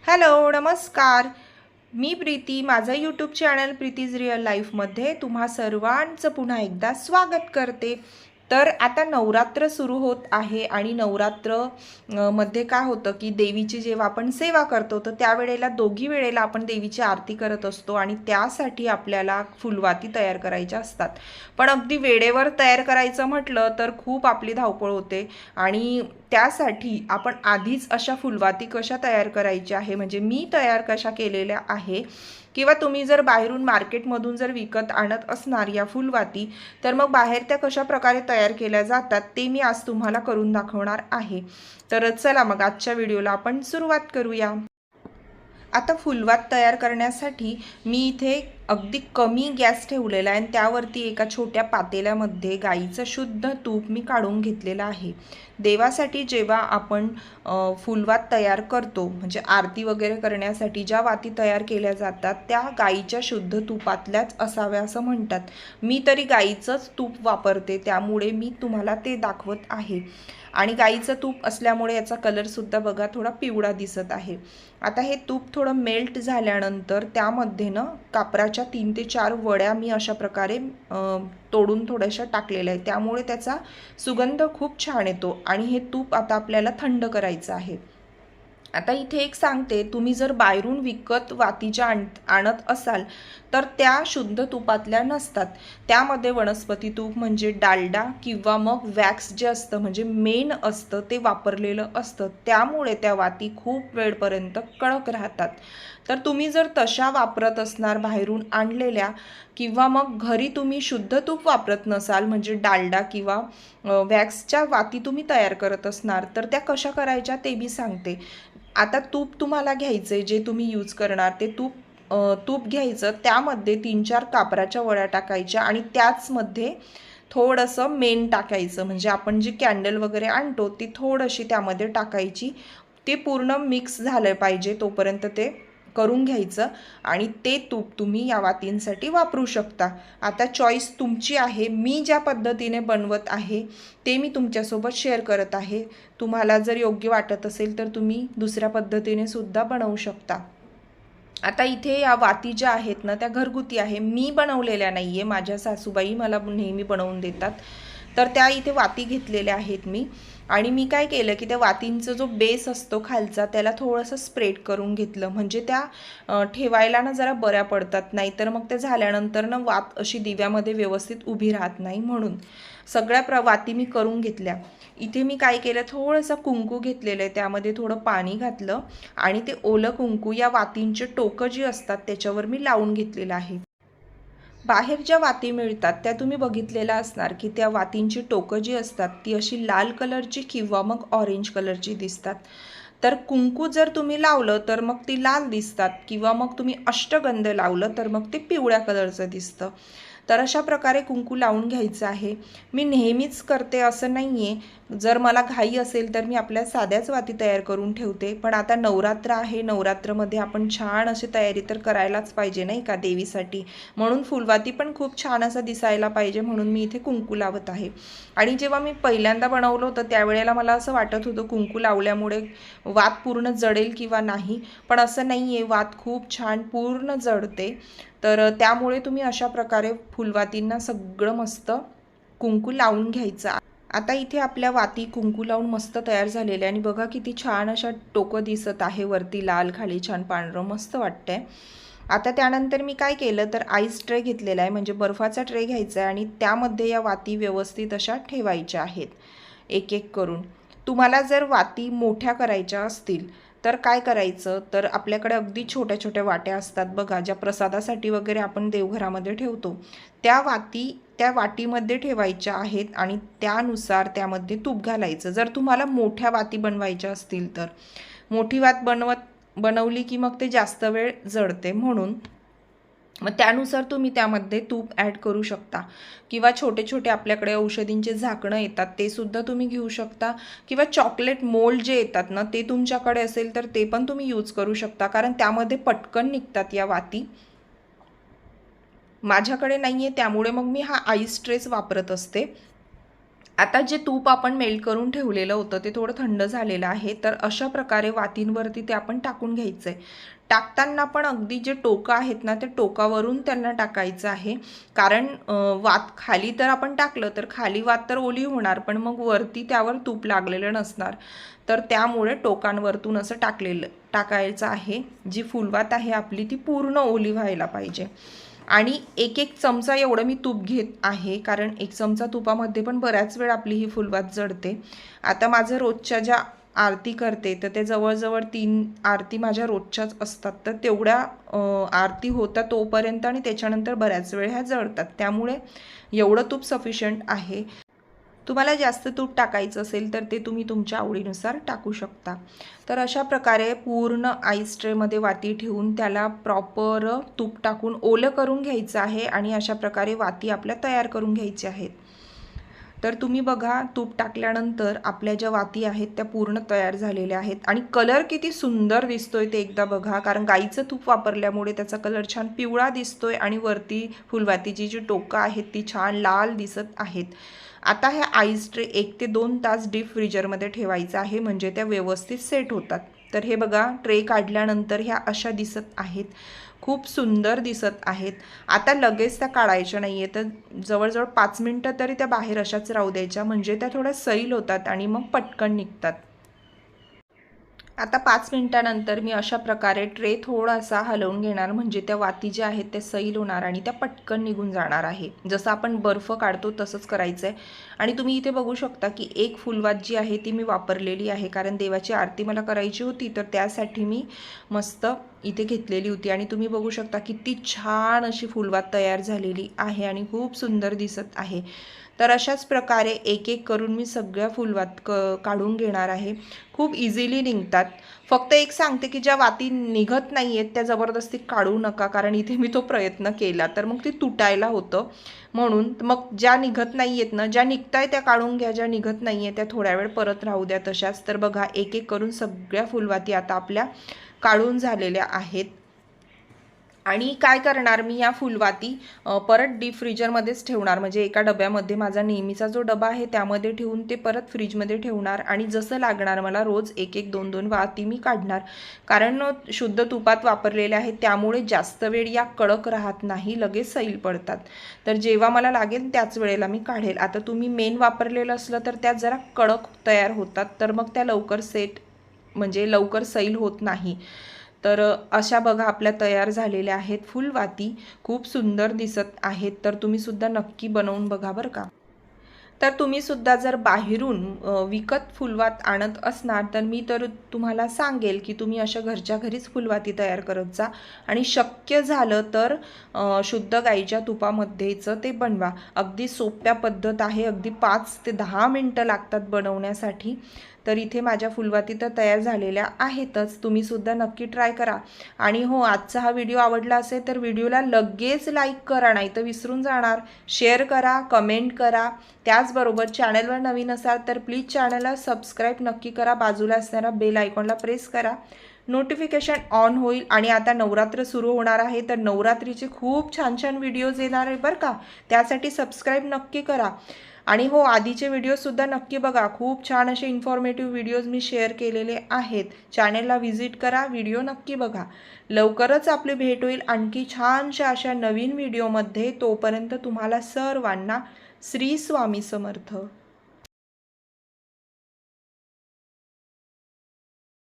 Hello, नमस्कार. मी प्रीती. माझं YouTube channel प्रीतीज real लाईफमध्ये तुम्हा सर्वांचं पुन्हा एकदा स्वागत करते. तर आता नवरात्र सुरू होत आहे आणि मध्ये काय होतं की देवीची जेव्हा आपण सेवा करतो तर त्यावेळेला दोघी वेळेला आपण देवीची आरती करत असतो आणि त्यासाठी आपल्याला फुलवाती तयार करायच्या असतात. पण अगदी वेळेवर तयार करायचं म्हटलं तर खूप आपली धावपळ होते आणि त्यासाठी आपण आधीच अशा फुलवाती कशा तयार करायच्या आहे, म्हणजे मी तयार कशा केलेल्या आहे किंवा तुम्ही जर बाहेरून मार्केटमधून जर विकत आणत असणार या फुलवाती तर मग बाहेर त्या कशा प्रकारे तयार केल्या जातात ते मी आज तुम्हाला करून दाखवणार आहे. तर चला मग आजच्या व्हिडिओला आपण सुरुवात करूया. आता फुलवात तयार करण्यासाठी मी इथे अगदी कमी गॅस ठेवलेला आहे आणि त्यावरती एका छोट्या पातेल्यामध्ये गाईचं शुद्ध तूप मी काढून घेतलेलं आहे. देवासाठी जेव्हा आपण फुलवात तयार करतो म्हणजे आरती वगैरे करण्यासाठी ज्या वाती तयार केल्या जातात त्या गाईच्या शुद्ध तुपातल्याच असाव्या असं म्हणतात. मी तरी गाईचंच तूप वापरते त्यामुळे मी तुम्हाला ते दाखवत आहे. आणि गाईचं तूप असल्यामुळे याचा कलरसुद्धा बघा थोडा पिवळा दिसत आहे. आता हे तूप थोडं मेल्ट झाल्यानंतर त्यामध्ये ना कापराच्या 3 ते 4 वड्या मी अशा प्रकारे तोडून थोड्याशा टाकलेल्या आहेत. त्यामुळे त्याचा सुगंध खूप छान येतो आणि हे तूप आता आपल्याला थंड करायचं आहे. आता इथे एक सांगते, तुम्ही जर बाहेरून विकत वातीच्या आणत असाल तर त्या शुद्ध तुपातल्या नसतात. त्यामध्ये वनस्पती तूप म्हणजे डालडा किंवा मग वॅक्स जे असतं म्हणजे मेन असतं ते वापरलेलं असतं. त्यामुळे त्या वाती खूप वेळपर्यंत कडक राहतात. तर तुम्ही जर तशा वापरत असणार बाहेरून आणलेल्या किंवा मग घरी तुम्ही शुद्ध तूप वापरत नसाल म्हणजे डालडा किंवा वॅक्सच्या वाती तुम्ही तयार करत असणार तर त्या कशा करायच्या ते मी सांगते. आता तूप तुम्हाला घ्यायचं आहे, जे तुम्ही यूज करणार ते तूप घ्यायचं. त्यामध्ये 3-4 कापराच्या वड्या टाकायच्या आणि त्याचमध्ये थोडंसं मेण टाकायचं. म्हणजे आपण जी कॅन्डल वगैरे आणतो ती थोडीशी त्यामध्ये टाकायची. ते पूर्ण मिक्स झालं पाहिजे तोपर्यंत ते करून घ्यायचं आणि ते तूप तुम्ही या वातींसाठी वापरू शकता. आता चॉईस तुमची आहे. मी ज्या पद्धतीने बनवत आहे ते मी तुमच्यासोबत शेअर करत आहे. तुम्हाला जर योग्य वाटत असेल तर तुम्ही दुसऱ्या पद्धतीने सुद्धा बनवू शकता. आता इथे या वाती ज्या आहेत ना त्या घरगुती आहे, मी बनवलेल्या नाही आहे. माझ्या सासूबाई मला नेहमी बनवून देतात. तर त्या इथे वाती घेतलेल्या आहेत मी. आणि मी काय केलं की त्या वातींचा जो बेस असतो खालचा त्याला थोडंसं स्प्रेड करून घेतलं, म्हणजे त्या ठेवायला ना जरा बऱ्या पडतात. नाहीतर मग ते झाल्यानंतर ना वात अशी दिव्यामध्ये व्यवस्थित उभी राहत नाही. म्हणून सगळ्या वाती मी करून घेतल्या. इथे मी काय केलं, थोडंसं कुंकू घेतलेलं आहे, त्यामध्ये थोडं पाणी घातलं आणि ते ओलं कुंकू या वातींचे टोकं जी असतात त्याच्यावर मी लावून घेतलेलं आहे. बाहेर ज्या वाती मिळतात त्या तुम्ही बघितलेलं असणार की त्या वातींची टोकं जी असतात ती अशी लाल कलरची किंवा मग ऑरेंज कलरची दिसतात. तर कुंकू जर तुम्ही लावलं तर मग ती लाल दिसतात किंवा मग तुम्ही अष्टगंध लावलं तर मग ते पिवळ्या कलरचं दिसतं. तर अशा प्रकारे कुंकू लावून घ्यायचं आहे. मी नेहमीच करते असं नाही आहे. जर मला घाई असेल तर मी आपल्या साध्याच वाती तयार करून ठेवते. पण आता नवरात्र आहे, नवरात्रमध्ये आपण छान अशी तयारी तर करायलाच पाहिजे नाही का देवीसाठी. म्हणून फुलवाती पण खूप छान असं दिसायला पाहिजे म्हणून मी इथे कुंकू लावत आहे. आणि जेव्हा मी पहिल्यांदा बनवलं होतं त्यावेळेला मला असं वाटत होतं कुंकू लावल्यामुळे वात पूर्ण जळेल किंवा नाही, पण असं नाही आहे. वात खूप छान पूर्ण जळते. तर त्यामुळे तुम्ही अशा प्रकारे फुलवातींना सगळं मस्त कुंकू लावून घ्यायचं. आता इथे आपल्या वाती कुंकू लावून मस्त तयार झालेल्या आणि बघा किती छान अशा टोकं दिसत आहे, वरती लाल खाली छान पांढरं मस्त वाटतंय. आता त्यानंतर मी काय केलं तर आईस ट्रे घेतलेला आहे, म्हणजे बर्फाचा ट्रे घ्यायचा आहे आणि त्यामध्ये या वाती व्यवस्थित अशा ठेवायच्या आहेत एक एक करून. तुम्हाला जर वाती मोठ्या करायच्या असतील तर काय करायचं, तर आपल्याकडे अगदी छोट्या छोट्या वाट्या असतात बघा, ज्या प्रसादासाठी वगैरे आपण देवघरामध्ये ठेवतो. त्या वाती त्या वाटीमध्ये ठेवायच्या आहेत आणि त्यानुसार त्यामध्ये तूप घालायचं. जर तुम्हाला मोठ्या वाती बनवायच्या असतील तर मोठी वात बनवली की मग ते जास्त वेळ जळते, म्हणून मग त्यानुसार तुम्ही त्यामध्ये तूप ॲड करू शकता. किंवा छोटे छोटे आपल्याकडे औषधींचे झाकणं येतात ते सुद्धा तुम्ही घेऊ शकता. किंवा चॉकलेट मोल्ड जे येतात ना ते तुमच्याकडे असेल तर ते पण तुम्ही यूज करू शकता, कारण त्यामध्ये पटकन निघतात या वाती. माझ्याकडे नाही आहे त्यामुळे मग मी हा आईस ट्रेस वापरत असते. आता जे तूप आपण मेल्ट करून ठेवलेलं होतं ते थोडं थंड झालेलं आहे, तर अशा प्रकारे वातींवरती ते आपण टाकून घ्यायचं आहे. टाकताना पण अगदी जे टोकं आहेत ना, ते टोकावरून त्यांना टाकायचं आहे. कारण वात खाली तर आपण टाकलं तर खाली वात तर ओली होणार, पण मग वरती त्यावर तूप लागलेलं नसणार. तर त्यामुळे टोकांवरतून असं टाकायचं आहे. जी फुलवात आहे आपली ती पूर्ण ओली व्हायला पाहिजे. आणि एक एक चमचा एवढं मी तूप घेत आहे, कारण एक चमचा तुपामध्ये पण बऱ्याच वेळ आपली ही फुलवात जळते. आता माझं रोजच्या ज्या आरती करते तर ते जवळजवळ 3 आरती माझ्या रोजच्याच असतात, तर तेवढ्या आरती होतात तोपर्यंत आणि त्याच्यानंतर बऱ्याच वेळ ह्या जळतात. त्यामुळे एवढं तूप सफिशियंट आहे. तुम्हाला जास्त तूप टाकायचं असेल तर ते तुम्ही तुमच्या आवडीनुसार टाकू शकता. तर अशा प्रकारे पूर्ण आईस ट्रेमध्ये वाती ठेवून त्याला प्रॉपर तूप टाकून ओलं करून घ्यायचं आहे आणि अशा प्रकारे वाती आपल्या तयार करून घ्यायच्या आहेत. तर तुम्ही बघा, तूप टाकल्यानंतर आपल्या ज्या वाती आहेत त्या पूर्ण तयार झालेल्या आहेत आणि कलर किती सुंदर दिसतोय ते एकदा बघा. कारण गाईचं तूप वापरल्यामुळे त्याचा कलर छान पिवळा दिसतोय आणि वरती फुलवातीची जी टोकं आहेत ती छान लाल दिसत आहेत. आता ह्या आईस ट्रे 1 ते 2 तास डीप फ्रीजरमध्ये ठेवायचं आहे, म्हणजे त्या व्यवस्थित सेट होतात. तर हे बघा, ट्रे काढल्यानंतर ह्या अशा दिसत आहेत, खूप सुंदर दिसत आहेत. आता लगेच त्या काढायच्या नाही आहे, तर जवळजवळ 5 मिनटं तरी त्या बाहेर अशाच राहू द्यायच्या, म्हणजे त्या थोड्या सैल होतात आणि मग पटकन निघतात. आता 5 मिनिटानंतर मी अशा प्रकारे ट्रे थोडासा हलवून घेणार, म्हणजे त्या वाती ज्या आहेत त्या सैल होणार आणि त्या पटकन निघून जाणार आहे. जसं आपण बर्फ काढतो तसंच करायचं आहे. आणि तुम्ही इथे बघू शकता की एक फुलवात जी आहे ती मी वापरलेली आहे, कारण देवाची आरती मला करायची होती, तर त्यासाठी मी मस्त इथे घेतलेली होती. आणि तुम्ही बघू शकता किती छान अशी फुलवात तयार झालेली आहे आणि खूप सुंदर दिसत आहे. तर अशाच प्रकारे एक एक करून मी सगळ्या फुलवात काढून घेणार आहे. खूप इझिली निघतात. फक्त एक सांगते की ज्या वाती निघत नाही आहेत त्या जबरदस्ती काढू नका, कारण इथे मी तो प्रयत्न केला तर मग ती तुटायला होतं. म्हणून मग ज्या निघत नाही आहेत ना, ज्या निघताय त्या काढून घ्या, ज्या निघत नाही आहे त्या थोड्या वेळ परत राहू द्या तशाच. तर बघा, एक एक करून सगळ्या फुलवाती आता आपल्या काढून झालेल्या आहेत. आणि काय करणार, मी या फुलवाती परत डीप फ्रीजरमध्येच ठेवणार, म्हणजे एका डब्यामध्ये माझा नेहमीचा जो डबा आहे त्यामध्ये ठेवून ते परत फ्रीजमध्ये ठेवणार. आणि जसं लागणार मला रोज एक एक 2-2 वाती मी काढणार, कारण शुद्ध तुपात वापरलेले आहेत त्यामुळे जास्त वेळ या कडक राहत नाही, लगेच सैल पडतात. तर जेव्हा मला लागेल त्याच वेळेला मी काढेल. आता तुम्ही मेन वापरलेलं असलं तर त्यात जरा कडक तयार होतात, तर मग त्या लवकर म्हणजे लवकर सैल होत नाही. तर अशा बघा आपल्या तयार झालेल्या आहेत फुलवाती, खूप सुंदर दिसत आहेत. तर तुम्ही सुद्धा नक्की बनवून बघा बरं का. तर तुम्ही सुद्धा जर बाहेरून विकत फुलवात आणत असणार तर मी तर तुम्हाला सांगेल की तुम्ही अशा घरच्या घरीच फुलवाती तयार करत जा आणि शक्य झालं तर शुद्ध गाईच्या तुपामध्येच ते बनवा. अगदी सोप्या पद्धत आहे, अगदी 5 ते 10 मिनटं लागतात बनवण्यासाठी. तर इथे माझ्या फुलवाती तर तयार झालेल्या आहेतच, तुम्ही सुद्धा नक्की ट्राय करा. आणि हो, आजचा हा व्हिडिओ आवडला असेल तर व्हिडिओला लगेच लाईक करा, नाही तर विसरून जाणार. शेअर करा, कमेंट करा. त्याचबरोबर चॅनलवर नवीन असाल तर प्लीज चॅनलला सबस्क्राईब नक्की करा, बाजूला असणारा बेल आयकॉनला प्रेस करा, नोटिफिकेशन ऑन होईल. आणि आता नवरात्र सुरू होणार आहे, तर नवरात्रीचे खूप छान छान व्हिडिओज येणार आहे बरं का, त्यासाठी सबस्क्राईब नक्की करा. आणि हो, आधीचे व्हिडिओसुद्धा नक्की बघा, खूप छान असे इन्फॉर्मेटिव्ह व्हिडिओज मी शेअर केलेले आहेत. चॅनलला व्हिजिट करा, व्हिडिओ नक्की बघा. लवकरच आपली भेट होईल आणखी छानशा अशा नवीन व्हिडिओमध्ये. तोपर्यंत तुम्हाला सर्वांना श्री स्वामी समर्थ.